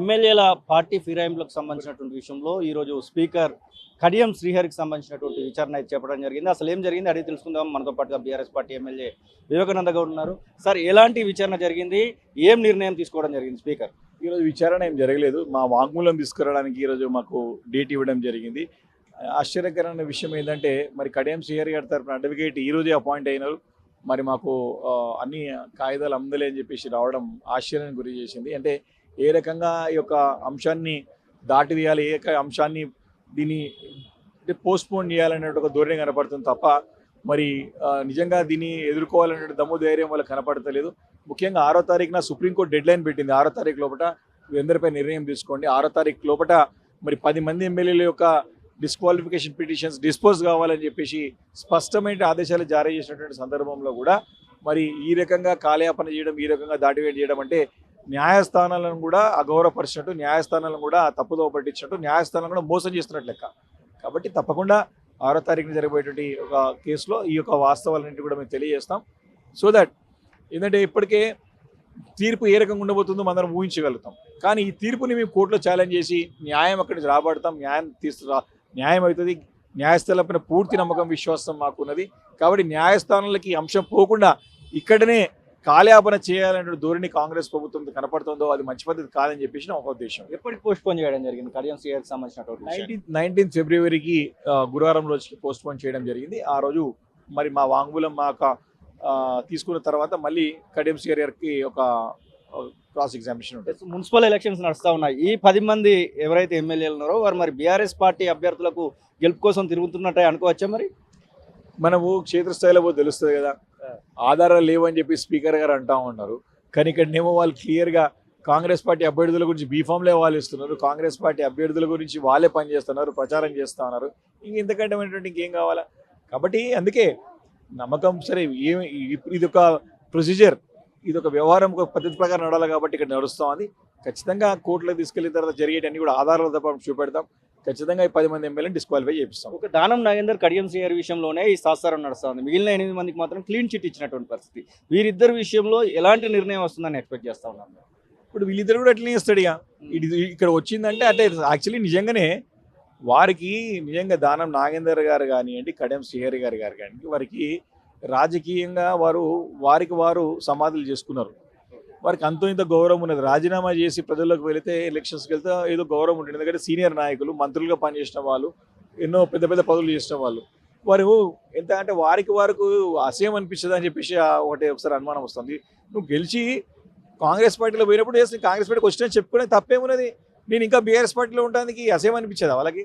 ఎమ్మెల్యేల పార్టీ ఫిరాయింపులకు సంబంధించినటువంటి విషయంలో ఈరోజు స్పీకర్ కడియం శ్రీహరికి సంబంధించినటువంటి విచారణ అయితే చెప్పడం జరిగింది. అసలు ఏం జరిగింది అడిగి తెలుసుకుందాం. మనతో పాటుగా BRS party MLA Vivekananda Goud ఉన్నారు. సార్, ఎలాంటి విచారణ జరిగింది, ఏం నిర్ణయం తీసుకోవడం జరిగింది స్పీకర్? ఈరోజు విచారణ ఏం జరగలేదు. మా వాంగ్మూలం తీసుకురావడానికి ఈరోజు మాకు డేట్ ఇవ్వడం జరిగింది. ఆశ్చర్యకరమైన విషయం ఏంటంటే, మరి కడియం శ్రీహరి గారి తరఫున అడ్వకేట్ ఈరోజే అపాయింట్ అయినారు. మరి మాకు అన్ని కాగితాలు అందలే అని చెప్పేసి రావడం ఆశ్చర్యానికి గురి చేసింది. అంటే ఏ రకంగా ఈ యొక్క అంశాన్ని దాటివేయాలి, ఏ అంశాన్ని దీన్ని అంటే పోస్ట్పోన్ చేయాలనే ఒక ధోరణి కనపడుతుంది తప్ప మరి నిజంగా దీన్ని ఎదుర్కోవాలనే దమ్ము ధైర్యం వాళ్ళకి కనపడతలేదు. ముఖ్యంగా 6వ తారీఖున సుప్రీంకోర్టు డెడ్ లైన్ పెట్టింది. 6వ తారీఖు లోపల అందరిపై నిర్ణయం తీసుకోండి. 6వ తారీఖు లోపల మరి 10 మంది ఎమ్మెల్యేల యొక్క డిస్క్వాలిఫికేషన్ పిటిషన్స్ డిస్పోజ్ కావాలని చెప్పేసి స్పష్టమైన ఆదేశాలు జారీ చేసినటువంటి సందర్భంలో కూడా మరి ఈ రకంగా కాలయాపన చేయడం, ఈ రకంగా దాటివేట్ చేయడం అంటే న్యాయస్థానాలను కూడా అగౌరవపరిచినట్టు, న్యాయస్థానాలను కూడా తప్పుదోవ పట్టించినట్టు, న్యాయస్థానాలను కూడా మోసం చేస్తున్నట్టు లెక్క. కాబట్టి తప్పకుండా 6వ తారీఖున జరగబోయేటువంటి ఒక కేసులో ఈ యొక్క వాస్తవాలన్నింటి కూడా మేము తెలియజేస్తాం. సో దట్ ఏంటంటే ఇప్పటికే తీర్పు ఏ రకంగా ఉండబోతుందో మనం ఊహించగలుగుతాం. కానీ ఈ తీర్పుని మేము కోర్టులో ఛాలెంజ్ చేసి న్యాయం అక్కడి నుంచి రాబడతాం, న్యాయం అవుతుంది. న్యాయస్థానంపైన పూర్తి నమ్మకం, విశ్వాసం మాకున్నది. కాబట్టి న్యాయస్థానాలకి అంశం పోకుండా ఇక్కడనే కాలయాపన చేయాలనే ధోరణి కాంగ్రెస్ ప్రభుత్వం కనపడుతుందో అది మంచి పద్ధతి కాదని చెప్పేసి ఒక ఉద్దేశం. ఎప్పటికి పోస్ట్పోన్ చేయడం జరిగింది కడియం శ్రీహరికి సంబంధించినటువంటి 19th ఫిబ్రవరికి గురువారం రోజుకి పోస్ట్పోన్ చేయడం జరిగింది. ఆ రోజు మరి మా వాంగ్మూలం తీసుకున్న తర్వాత మళ్ళీ కడియం శ్రీహరికి ఒక క్రాస్ ఎగ్జామినేషన్ ఉంటుంది. మున్సిపల్ ఎలక్షన్స్ నడుస్తూ ఉన్నాయి. ఈ 10 మంది ఎవరైతే ఎమ్మెల్యేలు ఉన్నారో వారు మరి బీఆర్ఎస్ పార్టీ అభ్యర్థులకు గెలుపు కోసం తిరుగుతున్నట్టే అనుకోవచ్చా? మరి మనము క్షేత్రస్థాయిలో పోతే తెలుస్తుంది కదా, ఆధారాలు లేవని చెప్పి స్పీకర్ గారు అంటా ఉన్నారు. కానీ ఇక్కడనేమో వాళ్ళు క్లియర్గా కాంగ్రెస్ పార్టీ అభ్యర్థుల గురించి బీఫామ్లే వాళ్ళు ఇస్తున్నారు. కాంగ్రెస్ పార్టీ అభ్యర్థుల గురించి వాళ్ళే పనిచేస్తున్నారు, ప్రచారం చేస్తూ ఉన్నారు. ఇంతకంటే ఇంకేం కావాలా? కాబట్టి అందుకే నమ్మకం సరే ఇది ఒక ప్రొసీజర్, ఇది ఒక వ్యవహారం, ఒక పద్ధతి ప్రకారం నడాలి. కాబట్టి ఇక్కడ నడుస్తూ ఉంది. ఖచ్చితంగా కోర్టులో తీసుకెళ్లిన తర్వాత జరిగేటన్ని కూడా ఆధారాలు తప్ప చూపెడతాం. ఖచ్చితంగా ఈ 10 మంది ఎమ్మెల్యేని డిస్క్వాలిఫై చేపిస్తాం. ఒక దానం నాగేందర్ కడియం శ్రీహరి విషయంలోనే ఈ సాసారం నడుస్తుంది. మిగిలిన 8 మందికి మాత్రం క్లీన్ చిట్ ఇచ్చినటువంటి పరిస్థితి. వీరిద్దరి విషయంలో ఎలాంటి నిర్ణయం వస్తుందని ఎక్స్పెక్ట్ చేస్తా ఉన్నాను. ఇప్పుడు వీళ్ళిద్దరు కూడా ఎట్లా చేస్తాడు ఇక ఇక్కడ వచ్చిందంటే అంటే యాక్చువల్లీ నిజంగానే వారికి నిజంగా దానం నాగేందర్ గారు కానివ్వండి, కడియం శ్రీహరి గారు కానివ్వండి, వారికి రాజకీయంగా వారికి వారు సమాధులు చేసుకున్నారు. వారికి అంతో ఇంత గౌరవం ఉన్నది. రాజీనామా చేసి ప్రజల్లోకి వెళితే, ఎలక్షన్స్కి వెళ్తే ఏదో గౌరవం ఉంటుంది. ఎందుకంటే సీనియర్ నాయకులు, మంత్రులుగా పనిచేసిన వాళ్ళు, ఎన్నో పెద్ద పెద్ద పదవులు చేసిన వాళ్ళు. వారు ఎంత అంటే వారికి అసహ్యం అనిపిస్తుంది అని చెప్పేసి ఒకసారి అనుమానం వస్తుంది. నువ్వు గెలిచి కాంగ్రెస్ పార్టీలో పోయినప్పుడు చేస్తే కాంగ్రెస్ పార్టీకి వచ్చినా చెప్పుకునే తప్పేమున్నది? నేను ఇంకా బీఆర్ఎస్ పార్టీలో ఉండడానికి అసహ్యం అనిపించేదా వాళ్ళకి?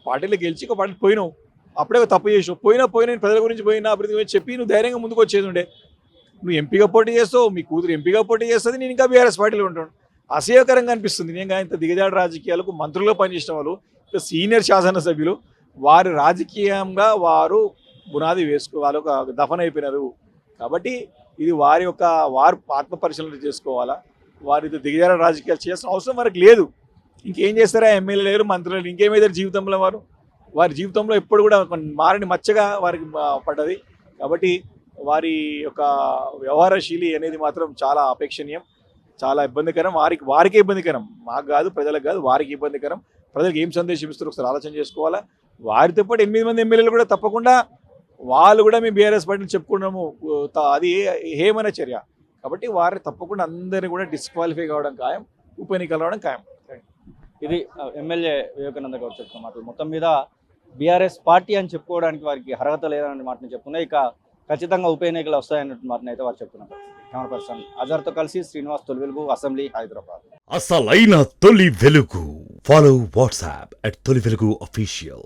పార్టీలో గెలిచి ఒక పార్టీ పోయినావు, అప్పుడే తప్పు చేసావు. పోయినా ప్రజల గురించి పోయినా అభివృద్ధి గురించి చెప్పి నువ్వు ధైర్యంగా ముందుకు వచ్చేది ఉండే. నువ్వు ఎంపీగా పోటీ చేస్తావు, మీ కూతురు ఎంపీగా పోటీ చేస్తుంది, నేను ఇంకా బీఆర్ఎస్ పార్టీలో ఉంటాను. అసహ్యకరంగా అనిపిస్తుంది. నేను ఇంత దిగజాడు రాజకీయాలకు మంత్రులుగా పనిచేసిన వాళ్ళు, సీనియర్ శాసనసభ్యులు, వారు రాజకీయంగా వారు బునాది వాళ్ళు ఒక దఫన్ అయిపోయినారు. కాబట్టి ఇది వారు ఆత్మ పరిశీలన చేసుకోవాలా. వారి దిగజాడు రాజకీయాలు చేయాల్సిన అవసరం వారికి లేదు. ఇంకేం చేస్తారా ఎమ్మెల్యే లేరు, మంత్రులు ఇంకేమైతే జీవితంలో వారి జీవితంలో ఎప్పుడు కూడా మారని మచ్చగా వారికి పడ్డది. కాబట్టి వారి యొక్క వ్యవహారశీలి అనేది మాత్రం చాలా అపేక్షణీయం, చాలా ఇబ్బందికరం. వారికే ఇబ్బందికరం, మాకు కాదు, ప్రజలకు కాదు, వారికి ఇబ్బందికరం. ప్రజలకు ఏం సందేశం ఇస్తారో ఒకసారి ఆలోచన చేసుకోవాలా. వారితో పాటు 8 మంది ఎమ్మెల్యేలు కూడా తప్పకుండా వాళ్ళు కూడా మేము బీఆర్ఎస్ పార్టీని చెప్పుకున్నాము, అది హేమైన చర్య. కాబట్టి వారిని తప్పకుండా అందరినీ కూడా డిస్క్వాలిఫై కావడం ఖాయం, ఉప ఎన్నికలు రావడం ఖాయం. ఇది ఎమ్మెల్యే వివేకానంద గౌడ్ చెప్తున్న మాటలు. మొత్తం మీద బీఆర్ఎస్ పార్టీ అని చెప్పుకోవడానికి వారికి అర్హత లేదనే మాటని చెప్తున్నాయి. ఇక ఖచ్చితంగా ఉప ఎన్నికలు వస్తాయన్నట్టు మాటని అయితే వారు చెప్తున్నారు. కెమెరా పర్సన్ అజర్తో కలిసి శ్రీనివాస్, తొలి వెలుగు, అసెంబ్లీ, హైదరాబాద్. అసలైన తొలి వెలుగు. ఫాలో వాట్సాప్ @తొలి వెలుగు official.